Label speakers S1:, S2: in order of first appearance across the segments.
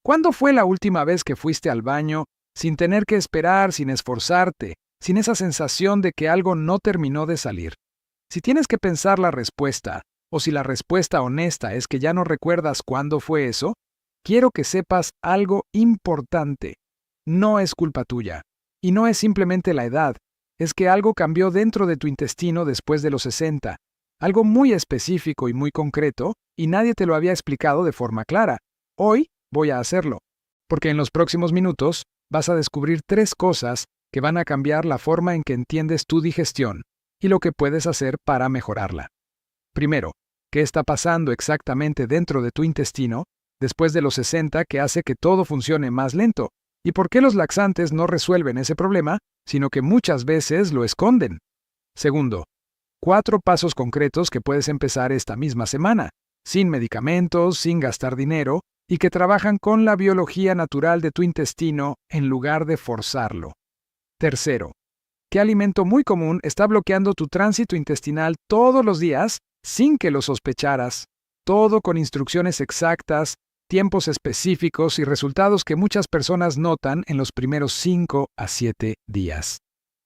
S1: ¿Cuándo fue la última vez que fuiste al baño sin tener que esperar, sin esforzarte, sin esa sensación de que algo no terminó de salir? Si tienes que pensar la respuesta, o si la respuesta honesta es que ya no recuerdas cuándo fue eso, quiero que sepas algo importante. No es culpa tuya. Y no es simplemente la edad, es que algo cambió dentro de tu intestino después de los 60. Algo muy específico y muy concreto, y nadie te lo había explicado de forma clara. Hoy voy a hacerlo, porque en los próximos minutos vas a descubrir 3 cosas que van a cambiar la forma en que entiendes tu digestión y lo que puedes hacer para mejorarla. Primero, ¿qué está pasando exactamente dentro de tu intestino después de los 60 que hace que todo funcione más lento? ¿Y por qué los laxantes no resuelven ese problema, sino que muchas veces lo esconden? Segundo, 4 pasos concretos que puedes empezar esta misma semana, sin medicamentos, sin gastar dinero, y que trabajan con la biología natural de tu intestino en lugar de forzarlo. Tercero, ¿qué alimento muy común está bloqueando tu tránsito intestinal todos los días sin que lo sospecharas? Todo con instrucciones exactas, tiempos específicos y resultados que muchas personas notan en los primeros 5 a 7 días.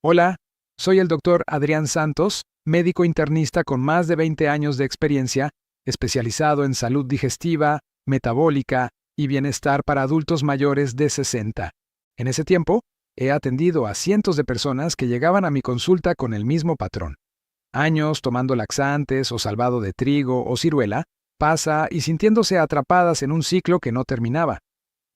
S1: Hola, soy el Dr. Adrián Santos, médico internista con más de 20 años de experiencia, especializado en salud digestiva, metabólica y bienestar para adultos mayores de 60. En ese tiempo, he atendido a cientos de personas que llegaban a mi consulta con el mismo patrón. Años tomando laxantes o salvado de trigo o ciruela, pasa y sintiéndose atrapadas en un ciclo que no terminaba.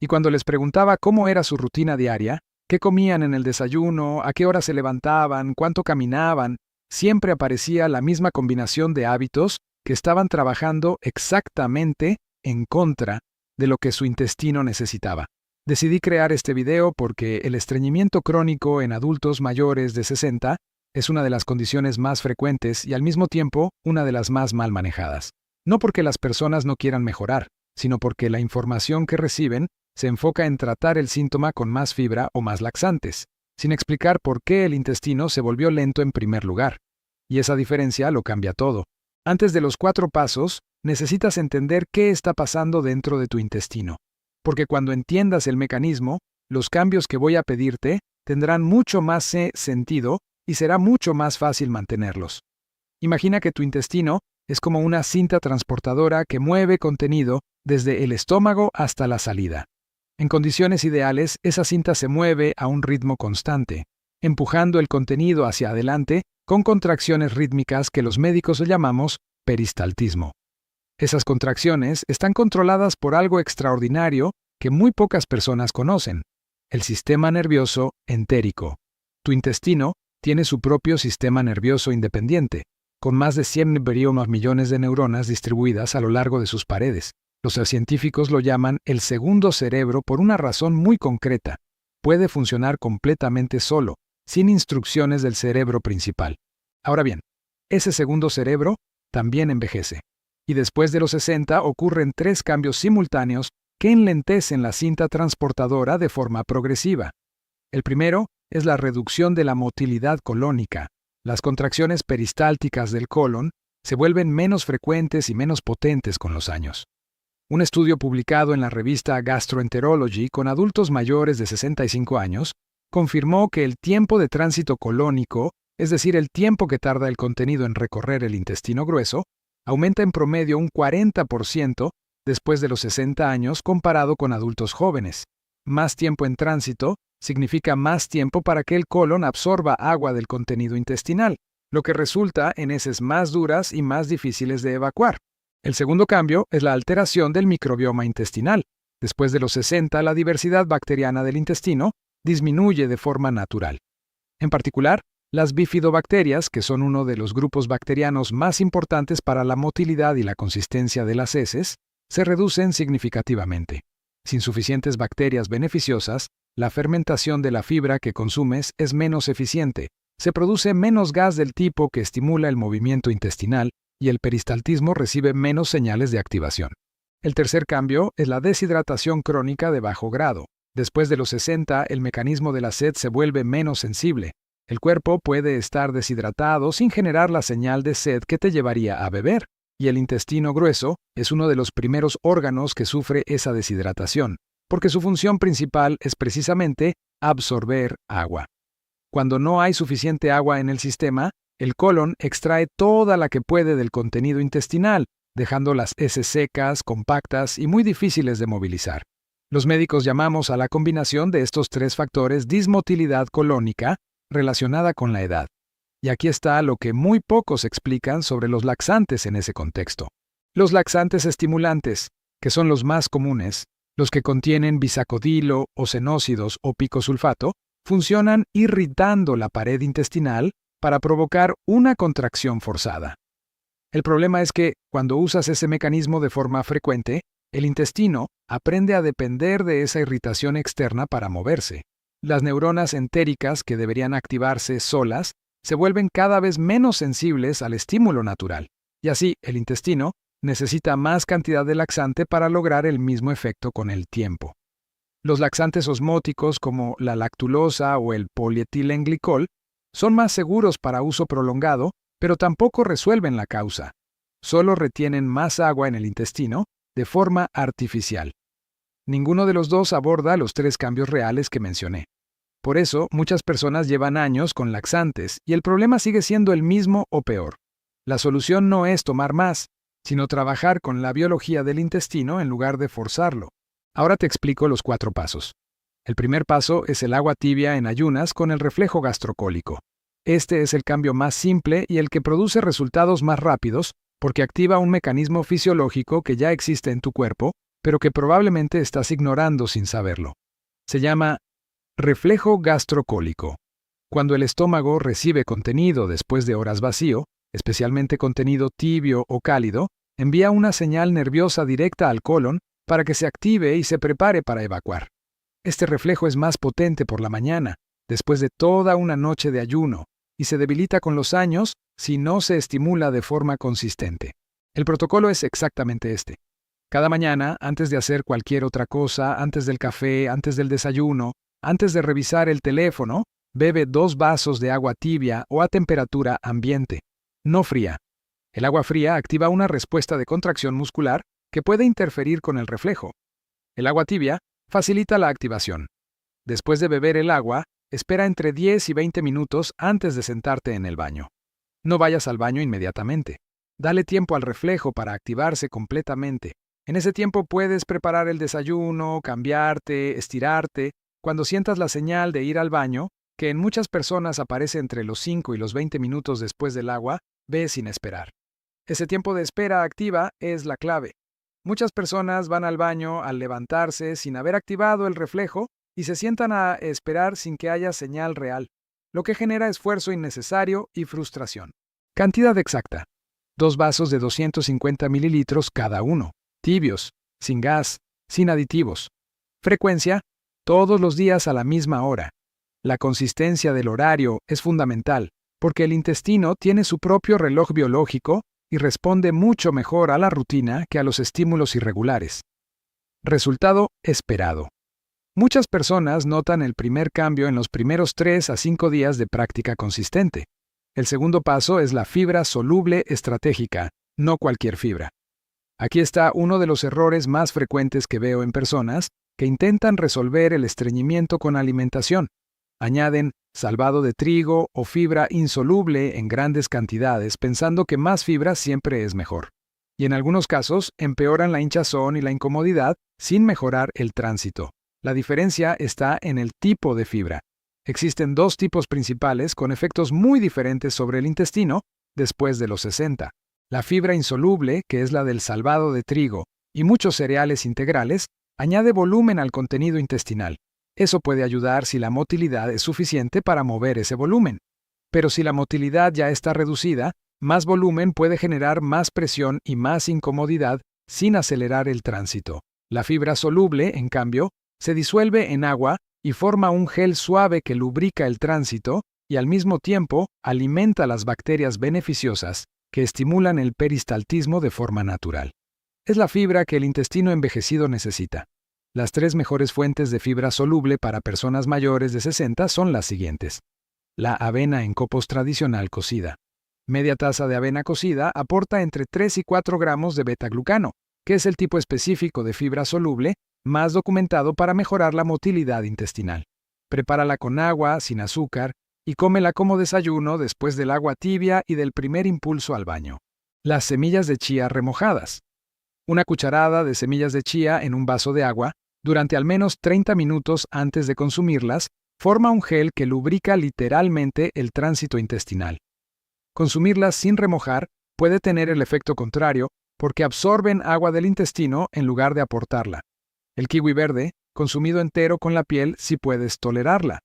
S1: Y cuando les preguntaba cómo era su rutina diaria, qué comían en el desayuno, a qué hora se levantaban, cuánto caminaban, siempre aparecía la misma combinación de hábitos que estaban trabajando exactamente en contra de lo que su intestino necesitaba. Decidí crear este video porque el estreñimiento crónico en adultos mayores de 60 es una de las condiciones más frecuentes y al mismo tiempo una de las más mal manejadas. No porque las personas no quieran mejorar, sino porque la información que reciben se enfoca en tratar el síntoma con más fibra o más laxantes, sin explicar por qué el intestino se volvió lento en primer lugar. Y esa diferencia lo cambia todo. Antes de los 4 pasos, necesitas entender qué está pasando dentro de tu intestino. Porque cuando entiendas el mecanismo, los cambios que voy a pedirte tendrán mucho más sentido y será mucho más fácil mantenerlos. Imagina que tu intestino es como una cinta transportadora que mueve contenido desde el estómago hasta la salida. En condiciones ideales, esa cinta se mueve a un ritmo constante, empujando el contenido hacia adelante con contracciones rítmicas que los médicos llamamos peristaltismo. Esas contracciones están controladas por algo extraordinario que muy pocas personas conocen: el sistema nervioso entérico. Tu intestino tiene su propio sistema nervioso independiente, con más de 100 millones de neuronas distribuidas a lo largo de sus paredes. Los científicos lo llaman el segundo cerebro por una razón muy concreta. Puede funcionar completamente solo, sin instrucciones del cerebro principal. Ahora bien, ese segundo cerebro también envejece. Y después de los 60 ocurren 3 cambios simultáneos que enlentecen la cinta transportadora de forma progresiva. El primero es la reducción de la motilidad colónica. Las contracciones peristálticas del colon se vuelven menos frecuentes y menos potentes con los años. Un estudio publicado en la revista Gastroenterology con adultos mayores de 65 años confirmó que el tiempo de tránsito colónico, es decir, el tiempo que tarda el contenido en recorrer el intestino grueso, aumenta en promedio un 40% después de los 60 años comparado con adultos jóvenes. Más tiempo en tránsito significa más tiempo para que el colon absorba agua del contenido intestinal, lo que resulta en heces más duras y más difíciles de evacuar. El segundo cambio es la alteración del microbioma intestinal. Después de los 60, la diversidad bacteriana del intestino disminuye de forma natural. En particular, las bifidobacterias, que son uno de los grupos bacterianos más importantes para la motilidad y la consistencia de las heces, se reducen significativamente. Sin suficientes bacterias beneficiosas, la fermentación de la fibra que consumes es menos eficiente, se produce menos gas del tipo que estimula el movimiento intestinal y el peristaltismo recibe menos señales de activación. El tercer cambio es la deshidratación crónica de bajo grado. Después de los 60, el mecanismo de la sed se vuelve menos sensible. El cuerpo puede estar deshidratado sin generar la señal de sed que te llevaría a beber, y el intestino grueso es uno de los primeros órganos que sufre esa deshidratación. porque su función principal es precisamente absorber agua. Cuando no hay suficiente agua en el sistema, el colon extrae toda la que puede del contenido intestinal, dejando las heces secas, compactas y muy difíciles de movilizar. Los médicos llamamos a la combinación de estos tres factores dismotilidad colónica relacionada con la edad. Y aquí está lo que muy pocos explican sobre los laxantes en ese contexto. Los laxantes estimulantes, que son los más comunes, los que contienen bisacodilo o cenócidos o picosulfato, funcionan irritando la pared intestinal para provocar una contracción forzada. El problema es que, cuando usas ese mecanismo de forma frecuente, el intestino aprende a depender de esa irritación externa para moverse. Las neuronas entéricas que deberían activarse solas se vuelven cada vez menos sensibles al estímulo natural, y así el intestino necesita más cantidad de laxante para lograr el mismo efecto con el tiempo. Los laxantes osmóticos como la lactulosa o el polietilenglicol son más seguros para uso prolongado, pero tampoco resuelven la causa. Solo retienen más agua en el intestino de forma artificial. Ninguno de los dos aborda los tres cambios reales que mencioné. Por eso, muchas personas llevan años con laxantes y el problema sigue siendo el mismo o peor. La solución no es tomar más, sino trabajar con la biología del intestino en lugar de forzarlo. Ahora te explico los 4 pasos. El primer paso es el agua tibia en ayunas con el reflejo gastrocólico. Este es el cambio más simple y el que produce resultados más rápidos porque activa un mecanismo fisiológico que ya existe en tu cuerpo, pero que probablemente estás ignorando sin saberlo. Se llama reflejo gastrocólico. Cuando el estómago recibe contenido después de horas vacío, especialmente contenido tibio o cálido, envía una señal nerviosa directa al colon para que se active y se prepare para evacuar. Este reflejo es más potente por la mañana, después de toda una noche de ayuno, y se debilita con los años si no se estimula de forma consistente. El protocolo es exactamente este. Cada mañana, antes de hacer cualquier otra cosa, antes del café, antes del desayuno, antes de revisar el teléfono, bebe 2 vasos de agua tibia o a temperatura ambiente, no fría. El agua fría activa una respuesta de contracción muscular que puede interferir con el reflejo. El agua tibia facilita la activación. Después de beber el agua, espera entre 10 y 20 minutos antes de sentarte en el baño. No vayas al baño inmediatamente. Dale tiempo al reflejo para activarse completamente. En ese tiempo puedes preparar el desayuno, cambiarte, estirarte. Cuando sientas la señal de ir al baño, que en muchas personas aparece entre los 5 y los 20 minutos después del agua, ve sin esperar. Ese tiempo de espera activa es la clave. Muchas personas van al baño al levantarse sin haber activado el reflejo y se sientan a esperar sin que haya señal real, lo que genera esfuerzo innecesario y frustración. Cantidad exacta: 2 vasos de 250 mililitros cada uno, tibios, sin gas, sin aditivos. Frecuencia: todos los días a la misma hora. La consistencia del horario es fundamental, porque el intestino tiene su propio reloj biológico y responde mucho mejor a la rutina que a los estímulos irregulares. Resultado esperado. Muchas personas notan el primer cambio en los primeros 3 a 5 días de práctica consistente. El segundo paso es la fibra soluble estratégica, no cualquier fibra. Aquí está uno de los errores más frecuentes que veo en personas que intentan resolver el estreñimiento con alimentación. Añaden salvado de trigo o fibra insoluble en grandes cantidades pensando que más fibra siempre es mejor. Y en algunos casos empeoran la hinchazón y la incomodidad sin mejorar el tránsito. La diferencia está en el tipo de fibra. Existen 2 tipos principales con efectos muy diferentes sobre el intestino después de los 60. La fibra insoluble, que es la del salvado de trigo, y muchos cereales integrales, añade volumen al contenido intestinal. Eso puede ayudar si la motilidad es suficiente para mover ese volumen. Pero si la motilidad ya está reducida, más volumen puede generar más presión y más incomodidad sin acelerar el tránsito. La fibra soluble, en cambio, se disuelve en agua y forma un gel suave que lubrica el tránsito y al mismo tiempo alimenta las bacterias beneficiosas que estimulan el peristaltismo de forma natural. Es la fibra que el intestino envejecido necesita. Las 3 mejores fuentes de fibra soluble para personas mayores de 60 son las siguientes. La avena en copos tradicional cocida. Media taza de avena cocida aporta entre 3 y 4 gramos de beta-glucano, que es el tipo específico de fibra soluble más documentado para mejorar la motilidad intestinal. Prepárala con agua, sin azúcar, y cómela como desayuno después del agua tibia y del primer impulso al baño. Las semillas de chía remojadas. Una cucharada de semillas de chía en un vaso de agua durante al menos 30 minutos antes de consumirlas forma un gel que lubrica literalmente el tránsito intestinal. Consumirlas sin remojar puede tener el efecto contrario porque absorben agua del intestino en lugar de aportarla. El kiwi verde, consumido entero con la piel, sí puedes tolerarla.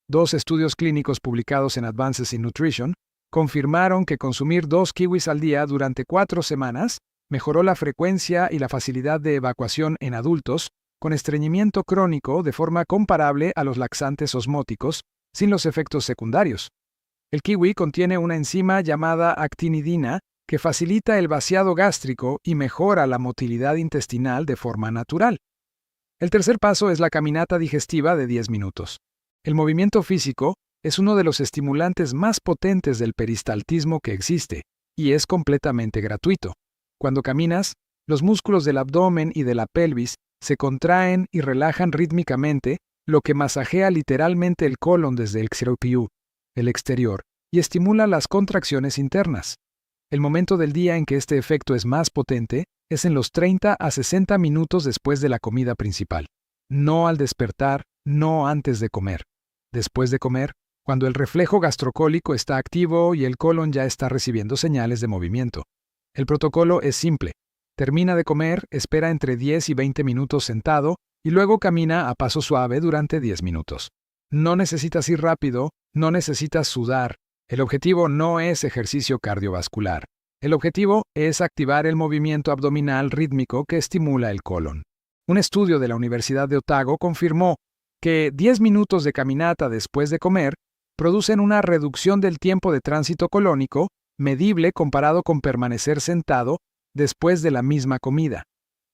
S1: 2 estudios clínicos publicados en Advances in Nutrition confirmaron que consumir 2 kiwis al día durante 4 semanas mejoró la frecuencia y la facilidad de evacuación en adultos con estreñimiento crónico de forma comparable a los laxantes osmóticos, sin los efectos secundarios. El kiwi contiene una enzima llamada actinidina que facilita el vaciado gástrico y mejora la motilidad intestinal de forma natural. El tercer paso es la caminata digestiva de 10 minutos. El movimiento físico es uno de los estimulantes más potentes del peristaltismo que existe, y es completamente gratuito. Cuando caminas, los músculos del abdomen y de la pelvis se contraen y relajan rítmicamente, lo que masajea literalmente el colon desde el xeropiú, el exterior, y estimula las contracciones internas. El momento del día en que este efecto es más potente es en los 30 a 60 minutos después de la comida principal. No al despertar, no antes de comer. Después de comer, cuando el reflejo gastrocólico está activo y el colon ya está recibiendo señales de movimiento. El protocolo es simple. Termina de comer, espera entre 10 y 20 minutos sentado y luego camina a paso suave durante 10 minutos. No necesitas ir rápido, no necesitas sudar. El objetivo no es ejercicio cardiovascular. El objetivo es activar el movimiento abdominal rítmico que estimula el colon. Un estudio de la Universidad de Otago confirmó que 10 minutos de caminata después de comer producen una reducción del tiempo de tránsito colónico medible comparado con permanecer sentado después de la misma comida.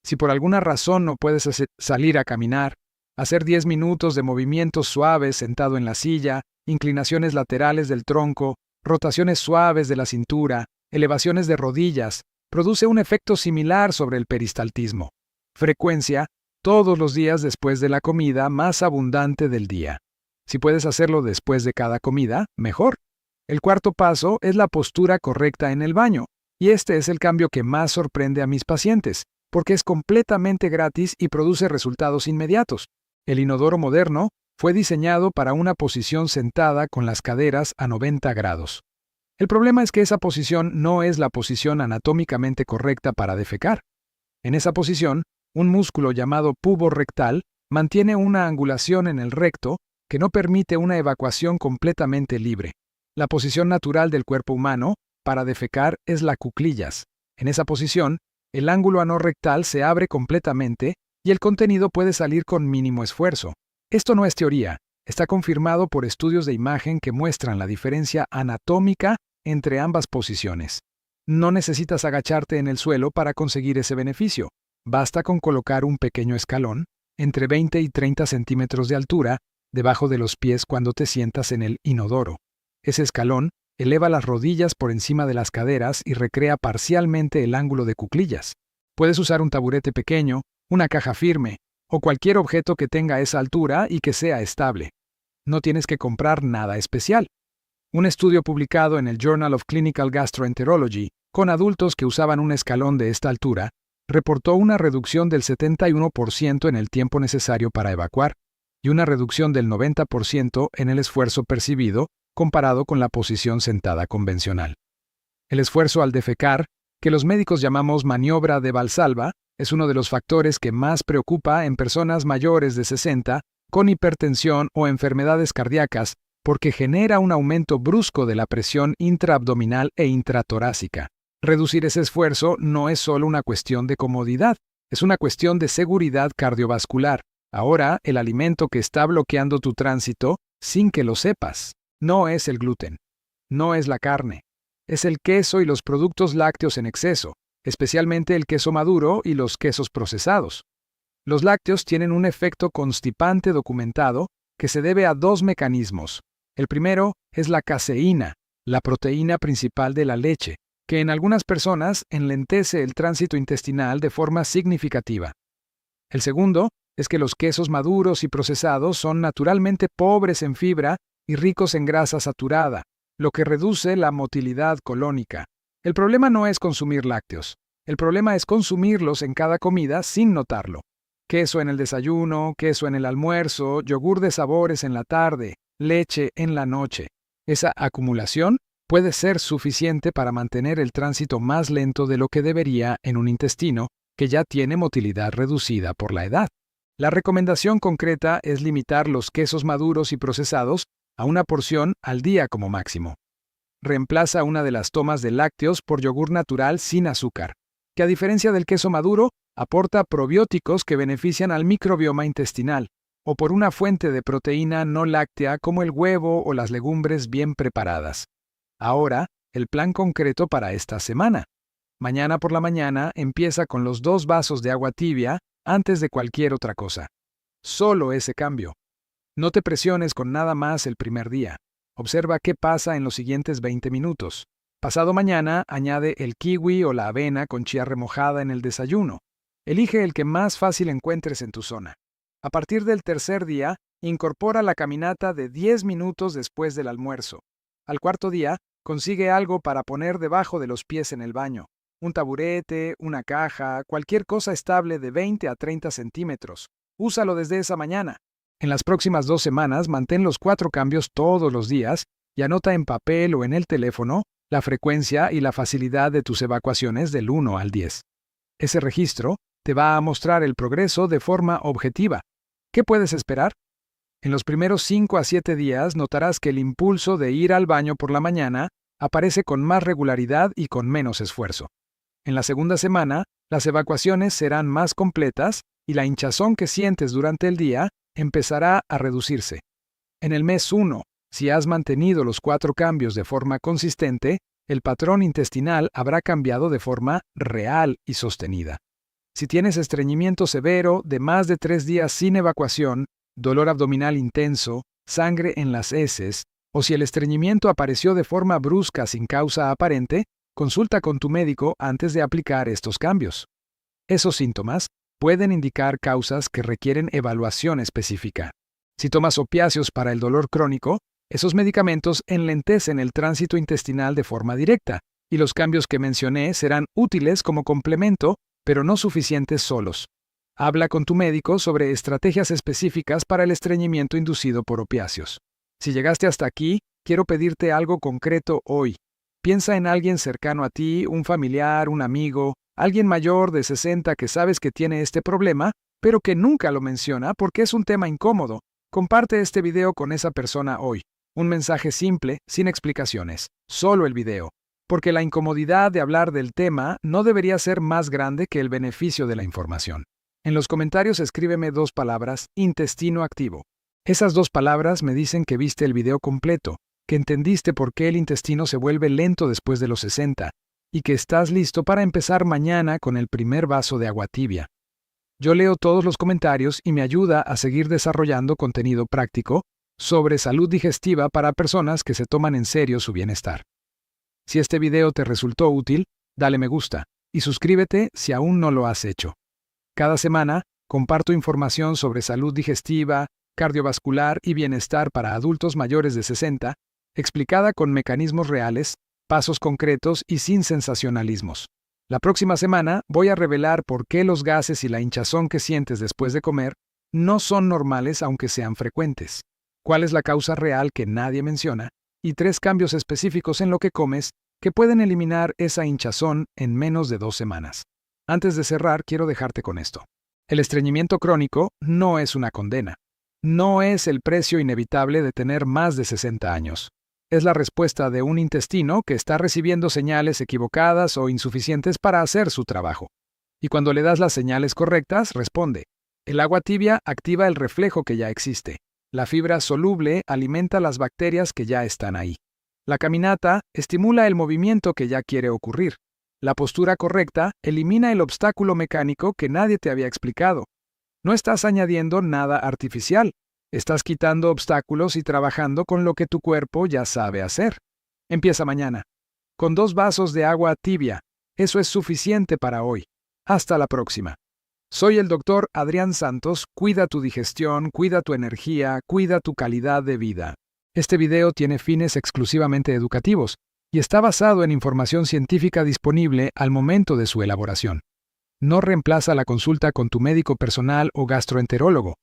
S1: Si por alguna razón no puedes salir a caminar, hacer 10 minutos de movimientos suaves sentado en la silla, inclinaciones laterales del tronco, rotaciones suaves de la cintura, elevaciones de rodillas, produce un efecto similar sobre el peristaltismo. Frecuencia, todos los días después de la comida más abundante del día. Si puedes hacerlo después de cada comida, mejor. El cuarto paso es la postura correcta en el baño, y este es el cambio que más sorprende a mis pacientes, porque es completamente gratis y produce resultados inmediatos. El inodoro moderno fue diseñado para una posición sentada con las caderas a 90 grados. El problema es que esa posición no es la posición anatómicamente correcta para defecar. En esa posición, un músculo llamado pubo rectal mantiene una angulación en el recto que no permite una evacuación completamente libre. La posición natural del cuerpo humano para defecar es la cuclillas. En esa posición, el ángulo anorrectal se abre completamente y el contenido puede salir con mínimo esfuerzo. Esto no es teoría, está confirmado por estudios de imagen que muestran la diferencia anatómica entre ambas posiciones. No necesitas agacharte en el suelo para conseguir ese beneficio. Basta con colocar un pequeño escalón, entre 20 y 30 centímetros de altura, debajo de los pies cuando te sientas en el inodoro. Ese escalón eleva las rodillas por encima de las caderas y recrea parcialmente el ángulo de cuclillas. Puedes usar un taburete pequeño, una caja firme, o cualquier objeto que tenga esa altura y que sea estable. No tienes que comprar nada especial. Un estudio publicado en el Journal of Clinical Gastroenterology, con adultos que usaban un escalón de esta altura, reportó una reducción del 71% en el tiempo necesario para evacuar y una reducción del 90% en el esfuerzo percibido comparado con la posición sentada convencional. El esfuerzo al defecar, que los médicos llamamos maniobra de Valsalva, es uno de los factores que más preocupa en personas mayores de 60 con hipertensión o enfermedades cardíacas porque genera un aumento brusco de la presión intraabdominal e intratorácica. Reducir ese esfuerzo no es solo una cuestión de comodidad, es una cuestión de seguridad cardiovascular. Ahora, el alimento que está bloqueando tu tránsito, sin que lo sepas, no es el gluten, no es la carne, es el queso y los productos lácteos en exceso, especialmente el queso maduro y los quesos procesados. Los lácteos tienen un efecto constipante documentado que se debe a 2 mecanismos. El primero es la caseína, la proteína principal de la leche, que en algunas personas enlentece el tránsito intestinal de forma significativa. El segundo es que los quesos maduros y procesados son naturalmente pobres en fibra y ricos en grasa saturada, lo que reduce la motilidad colónica. El problema no es consumir lácteos. El problema es consumirlos en cada comida sin notarlo. Queso en el desayuno, queso en el almuerzo, yogur de sabores en la tarde, leche en la noche. Esa acumulación puede ser suficiente para mantener el tránsito más lento de lo que debería en un intestino que ya tiene motilidad reducida por la edad. La recomendación concreta es limitar los quesos maduros y procesados a una porción al día como máximo. Reemplaza una de las tomas de lácteos por yogur natural sin azúcar, que a diferencia del queso maduro, aporta probióticos que benefician al microbioma intestinal, o por una fuente de proteína no láctea como el huevo o las legumbres bien preparadas. Ahora, el plan concreto para esta semana. Mañana por la mañana empieza con los 2 vasos de agua tibia antes de cualquier otra cosa. Solo ese cambio. No te presiones con nada más el primer día. Observa qué pasa en los siguientes 20 minutos. Pasado mañana, añade el kiwi o la avena con chía remojada en el desayuno. Elige el que más fácil encuentres en tu zona. A partir del tercer día, incorpora la caminata de 10 minutos después del almuerzo. Al cuarto día, consigue algo para poner debajo de los pies en el baño. Un taburete, una caja, cualquier cosa estable de 20 a 30 centímetros. Úsalo desde esa mañana. En las próximas 2 semanas, mantén los 4 cambios todos los días y anota en papel o en el teléfono la frecuencia y la facilidad de tus evacuaciones del 1 al 10. Ese registro te va a mostrar el progreso de forma objetiva. ¿Qué puedes esperar? En los primeros 5 a 7 días notarás que el impulso de ir al baño por la mañana aparece con más regularidad y con menos esfuerzo. En la segunda semana, las evacuaciones serán más completas y la hinchazón que sientes durante el día empezará a reducirse. En el mes 1, si has mantenido los 4 cambios de forma consistente, el patrón intestinal habrá cambiado de forma real y sostenida. Si tienes estreñimiento severo de más de 3 días sin evacuación, dolor abdominal intenso, sangre en las heces, o si el estreñimiento apareció de forma brusca sin causa aparente, consulta con tu médico antes de aplicar estos cambios. Esos síntomas pueden indicar causas que requieren evaluación específica. Si tomas opiáceos para el dolor crónico, esos medicamentos enlentecen el tránsito intestinal de forma directa, y los cambios que mencioné serán útiles como complemento, pero no suficientes solos. Habla con tu médico sobre estrategias específicas para el estreñimiento inducido por opiáceos. Si llegaste hasta aquí, quiero pedirte algo concreto hoy. Piensa en alguien cercano a ti, un familiar, un amigo, alguien mayor de 60 que sabes que tiene este problema, pero que nunca lo menciona porque es un tema incómodo. Comparte este video con esa persona hoy. Un mensaje simple, sin explicaciones, solo el video. Porque la incomodidad de hablar del tema no debería ser más grande que el beneficio de la información. En los comentarios escríbeme 2 palabras, intestino activo. Esas 2 palabras me dicen que viste el video completo, que entendiste por qué el intestino se vuelve lento después de los 60, y que estás listo para empezar mañana con el primer vaso de agua tibia. Yo leo todos los comentarios y me ayuda a seguir desarrollando contenido práctico sobre salud digestiva para personas que se toman en serio su bienestar. Si este video te resultó útil, dale me gusta y suscríbete si aún no lo has hecho. Cada semana comparto información sobre salud digestiva, cardiovascular y bienestar para adultos mayores de 60, explicada con mecanismos reales, pasos concretos y sin sensacionalismos. La próxima semana voy a revelar por qué los gases y la hinchazón que sientes después de comer no son normales aunque sean frecuentes, cuál es la causa real que nadie menciona, y 3 cambios específicos en lo que comes que pueden eliminar esa hinchazón en menos de 2 semanas. Antes de cerrar, quiero dejarte con esto. El estreñimiento crónico no es una condena. No es el precio inevitable de tener más de 60 años. Es la respuesta de un intestino que está recibiendo señales equivocadas o insuficientes para hacer su trabajo. Y cuando le das las señales correctas, responde. El agua tibia activa el reflejo que ya existe. La fibra soluble alimenta las bacterias que ya están ahí. La caminata estimula el movimiento que ya quiere ocurrir. La postura correcta elimina el obstáculo mecánico que nadie te había explicado. No estás añadiendo nada artificial. Estás quitando obstáculos y trabajando con lo que tu cuerpo ya sabe hacer. Empieza mañana. Con 2 vasos de agua tibia. Eso es suficiente para hoy. Hasta la próxima. Soy el doctor Adrián Santos. Cuida tu digestión, cuida tu energía, cuida tu calidad de vida. Este video tiene fines exclusivamente educativos y está basado en información científica disponible al momento de su elaboración. No reemplaza la consulta con tu médico personal o gastroenterólogo.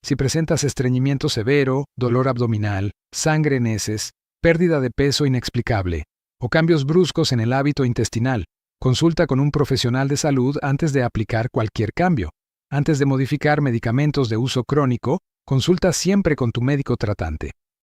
S1: Si presentas estreñimiento severo, dolor abdominal, sangre en heces, pérdida de peso inexplicable o cambios bruscos en el hábito intestinal, consulta con un profesional de salud antes de aplicar cualquier cambio. Antes de modificar medicamentos de uso crónico, consulta siempre con tu médico tratante.